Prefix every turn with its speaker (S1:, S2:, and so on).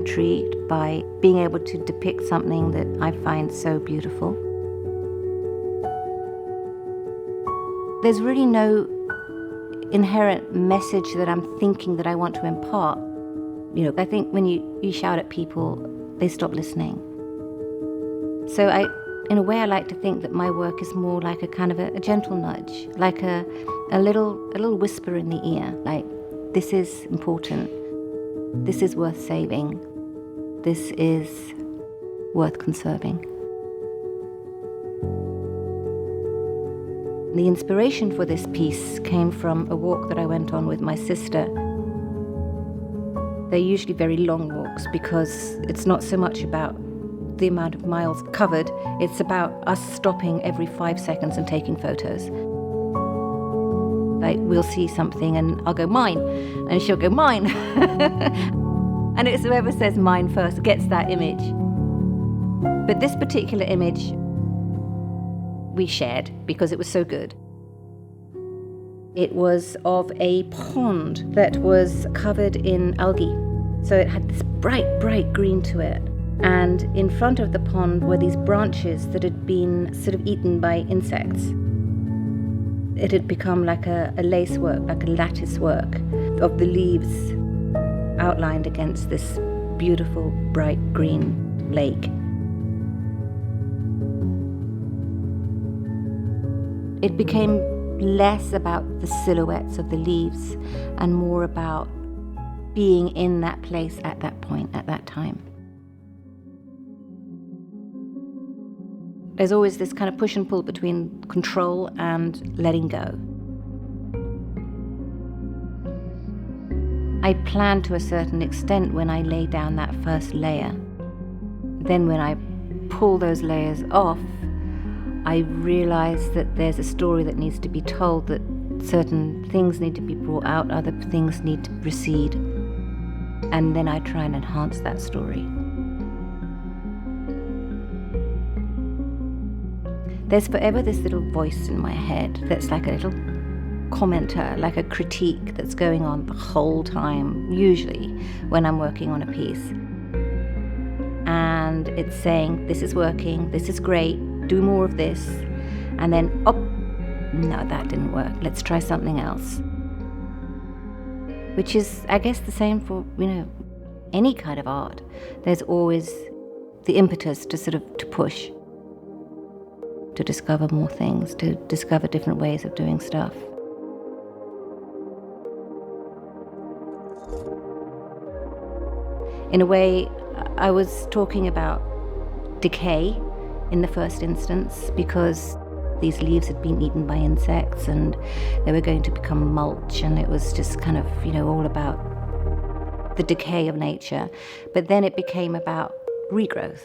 S1: intrigued by being able to depict something that I find so beautiful. There's really no inherent message that I'm thinking that I want to impart. I think when you shout at people, they stop listening. So in a way, I like to think that my work is more like a kind of a gentle nudge, like a little whisper in the ear, like, this is important, this is worth saving, this is worth conserving. The inspiration for this piece came from a walk that I went on with my sister. They're usually very long walks because it's not so much about the amount of miles covered, it's about us stopping every 5 seconds and taking photos. Like, we'll see something and I'll go, mine, and she'll go, mine. And it's whoever says mine first gets that image. But this particular image we shared because it was so good. It was of a pond that was covered in algae. So it had this bright, bright green to it. And in front of the pond were these branches that had been sort of eaten by insects. It had become like a lace work, like a lattice work of the leaves outlined against this beautiful, bright green lake. It became less about the silhouettes of the leaves and more about being in that place at that point, at that time. There's always this kind of push and pull between control and letting go. I plan to a certain extent when I lay down that first layer. Then when I pull those layers off, I realize that there's a story that needs to be told, that certain things need to be brought out, other things need to recede. And then I try and enhance that story. There's forever this little voice in my head that's like a little commenter, like a critique that's going on the whole time, usually when I'm working on a piece. And it's saying, this is working, this is great, do more of this. And then, oh, no, that didn't work, let's try something else. Which is, I guess, the same for, any kind of art. There's always the impetus to push, to discover more things, to discover different ways of doing stuff. In a way, I was talking about decay in the first instance because these leaves had been eaten by insects and they were going to become mulch, and it was just kind of, all about the decay of nature. But then it became about regrowth.